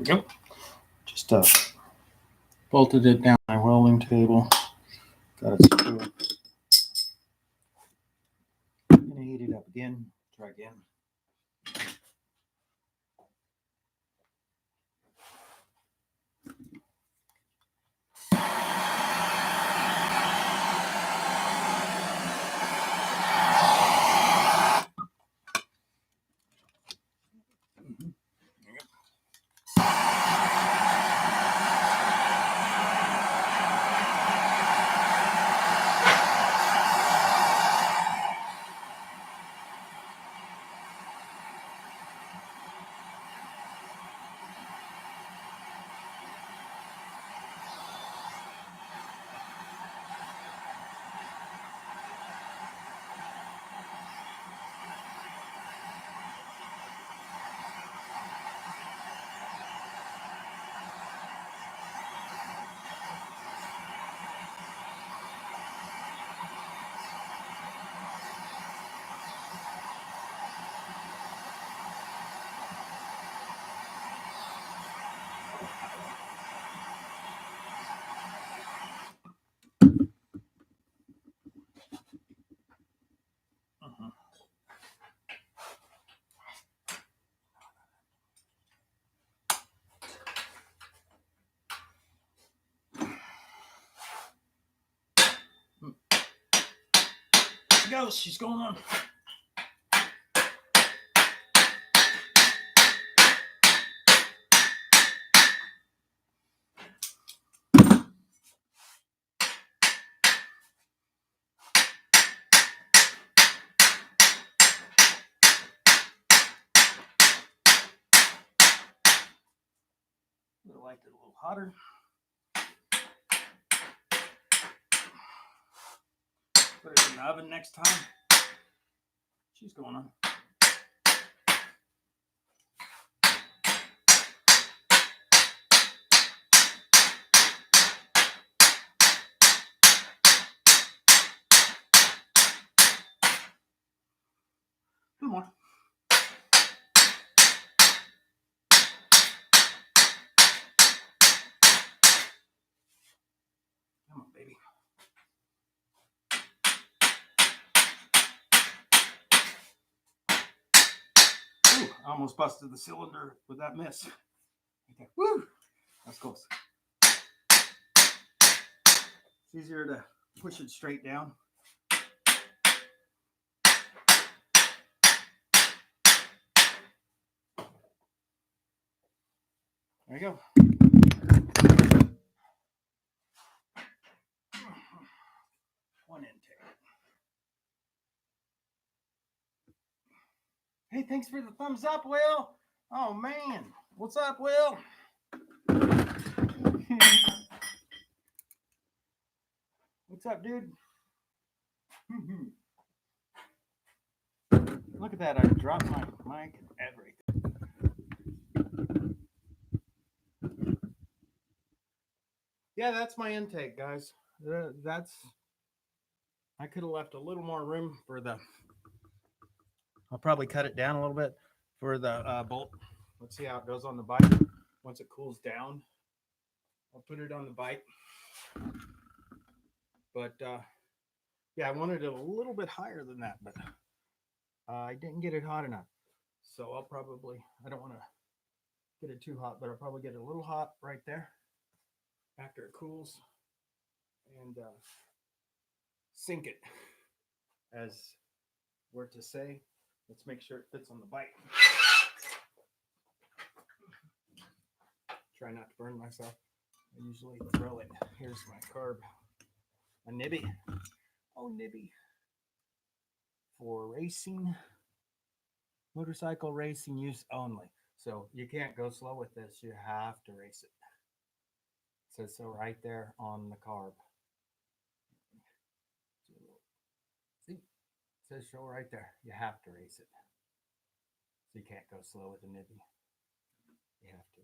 we go. Just bolted it down my welding table. Got it screwed. Gonna heat it up again. Try again. She goes. She's going on. Would have liked it a little hotter. Put it in the oven next time. She's going on. One more. Come on, baby. Ooh, I almost busted the cylinder with that miss. Okay. Woo! That's close. It's easier to push it straight down. There you go. One intake. Hey, thanks for the thumbs up, Will. Oh, man. What's up, Will? What's up, dude? Look at that. I dropped my mic and everything. Yeah, that's my intake, guys. I could have left a little more room for the, I'll probably cut it down a little bit for the bolt. Let's see how it goes on the bike. Once it cools down, I'll put it on the bike. But yeah, I wanted it a little bit higher than that, but I didn't get it hot enough. So I'll probably, I don't want to get it too hot, but I'll probably get it a little hot right there after it cools and sink it, as we're to say. Let's make sure it fits on the bike. Try not to burn myself. I usually throw it. Here's my carb. A nibby. Oh, nibby. For racing, motorcycle racing use only. So you can't go slow with this. You have to race it. It says so right there on the carb. See? It says so right there. You have to race it. So you can't go slow with the nibby. You have to.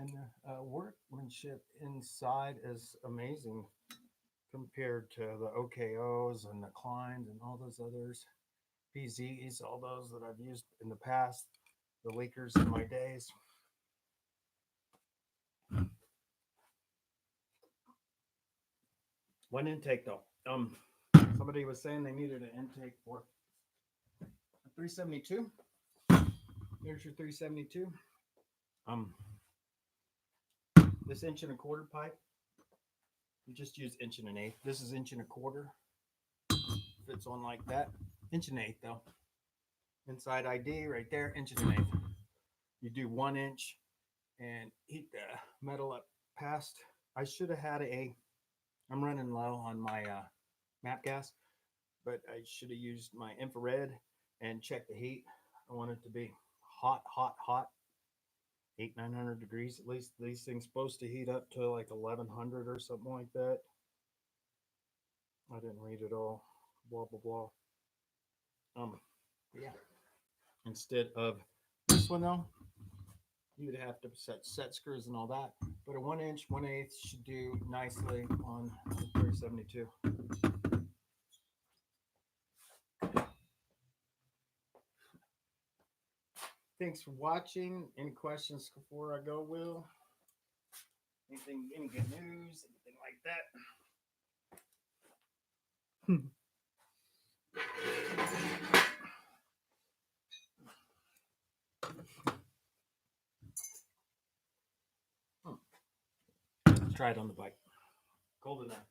And the workmanship inside is amazing compared to the OKOs and the Kleins and all those others. PZs, all those that I've used in the past, the leakers in my days. One intake though. Somebody was saying they needed an intake for a 372. Here's your 372. This 1.25 inch pipe, you just use 1 1/8. This is 1.25 inch. Fits on like that. 1 1/8 though. Inside ID right there, 1 1/8 inch. You do 1 inch and heat the metal up past. I should have had I'm running low on my MAP gas, but I should have used my infrared and checked the heat. I want it to be hot, hot, hot. 800-900 degrees at least. These things supposed to heat up to like 1100 or something like that. I didn't read it all. Blah blah blah. Yeah. Instead of this one though, you would have to set screws and all that. But a 1 inch 1/8 should do nicely on the 372. Thanks for watching. Any questions before I go, Will? Anything, any good news? Anything like that? Let's try it on the bike. Cold enough.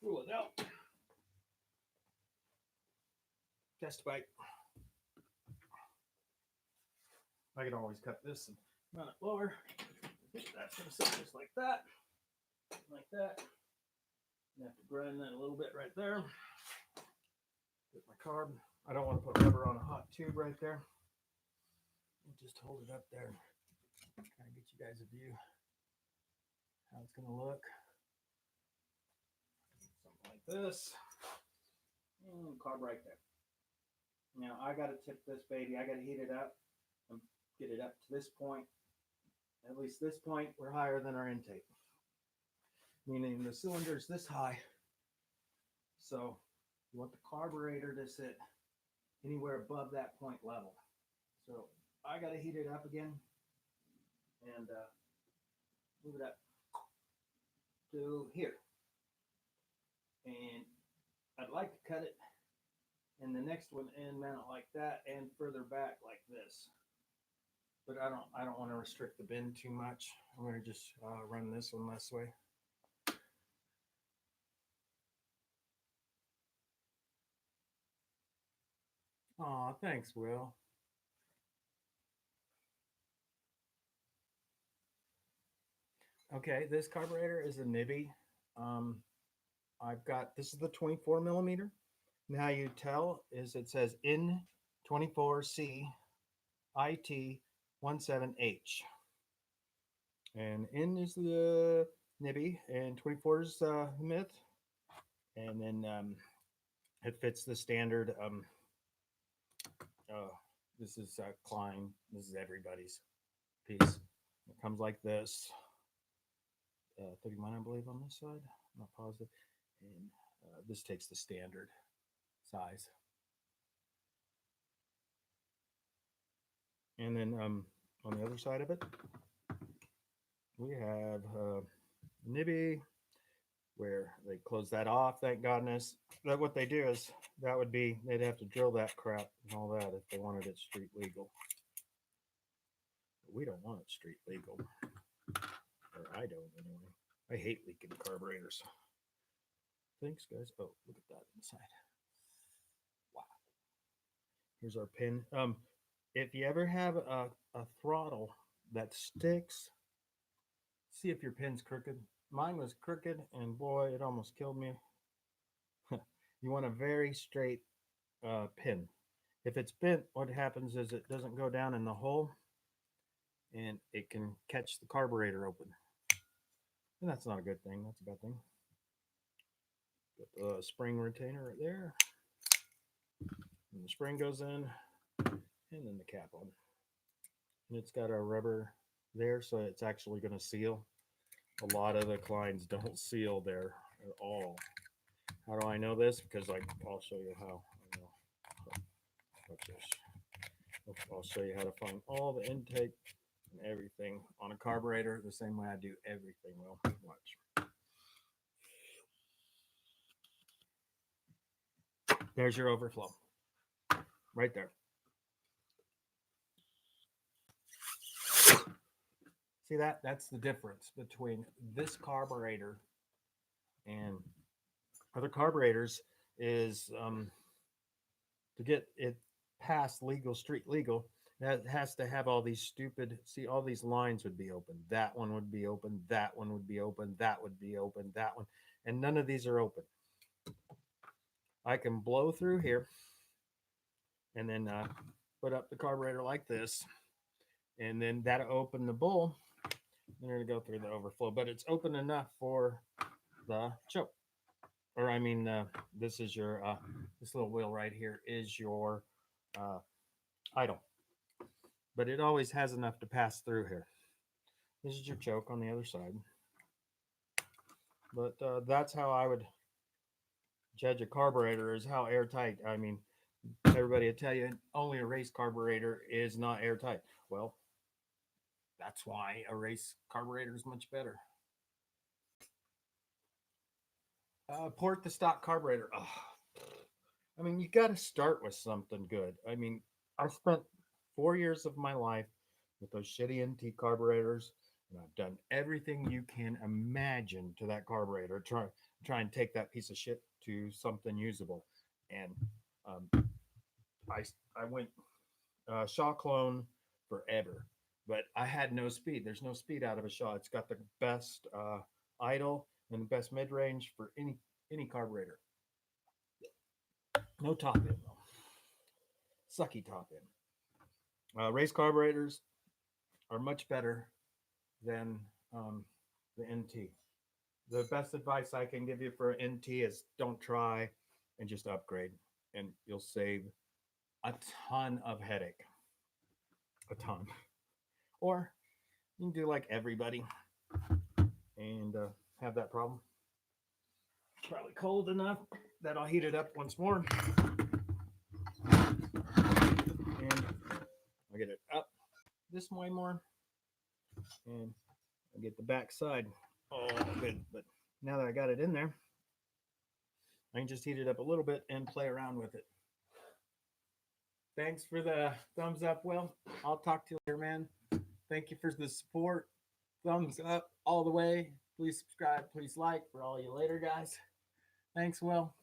Rule it out. Test bike. I can always cut this and run it lower. That's going to sit just like that. Like that. You have to grind that a little bit right there. Get my carb. I don't want to put rubber on a hot tube right there. Just hold it up there. Kind of get you guys a view how it's going to look. Something like this. And carb right there. Now I got to tip this baby. I got to heat it up and get it up to this point. At least this point, we're higher than our intake. Meaning the cylinder is this high. So you want the carburetor to sit anywhere above that point level. So I got to heat it up again and move it up to here. And I'd like to cut it in the next one and mount it like that and further back like this. But I don't want to restrict the bin too much. I'm going to just run this one this way. Aw, thanks, Will. Okay, this carburetor is a Nibby. I've got, this is the 24 millimeter. And how you tell is it says N24C IT 17H. And N is the Nibby and 24 is Myth. And then it fits the standard. This is Klein. This is everybody's piece. It comes like this. 31, I believe, on this side. I'm not positive. And this takes the standard size. And then on the other side of it, we have Nibby, where they close that off. Thank goodness. That what they do is that would be, they'd have to drill that crap and all that if they wanted it street legal. But we don't want it street legal, or I don't anyway. I hate leaking carburetors. Thanks, guys. Oh, look at that inside. Wow. Here's our pin. If you ever have a throttle that sticks, see if your pin's crooked. Mine was crooked, and boy, it almost killed me. You want a very straight pin. If it's bent, what happens is it doesn't go down in the hole, and it can catch the carburetor open. And that's not a good thing. That's a bad thing. Got the spring retainer right there. And the spring goes in, and then the cap on. And it's got a rubber there, so it's actually going to seal. A lot of the Kleins don't seal there at all. How do I know this? Because I'll show you how. Watch this. I'll show you how to find all the intake and everything on a carburetor the same way I do everything. Well, watch. There's your overflow. Right there. See that? That's the difference between this carburetor and other carburetors is to get it past legal, street legal, that has to have all these stupid, see, all these lines would be open. That one would be open. That one would be open. That would be open. That one. And none of these are open. I can blow through here and then put up the carburetor like this. And then that'll open the bowl. And it'll go through the overflow. But it's open enough for the choke. Or I mean, this is your, this little wheel right here is your idle. But it always has enough to pass through here. This is your choke on the other side. But that's how I would judge a carburetor, is how airtight. I mean, everybody will tell you only a race carburetor is not airtight. Well, that's why a race carburetor is much better. Port the stock carburetor. Oh, I mean, you got to start with something good. I mean, I spent 4 years of my life with those shitty NT carburetors, and I've done everything you can imagine to that carburetor. Try and take that piece of shit to something usable. And I went Shaw clone forever, but I had no speed. There's no speed out of a Shaw. It's got the best idle and the best mid range for any carburetor. No top end though. Sucky top end. Race carburetors are much better than the NT. The best advice I can give you for NT is don't try and just upgrade, and you'll save a ton of headache. A ton. Or you can do like everybody and have that problem. Probably cold enough that I'll heat it up once more. And I'll get it up this way more. And I'll get the back side all good. But now that I got it in there, I can just heat it up a little bit and play around with it. Thanks for the thumbs up, Will. I'll talk to you later, man. Thank you for the support. Thumbs up all the way. Please subscribe. Please like. For all you later, guys. Thanks, Will.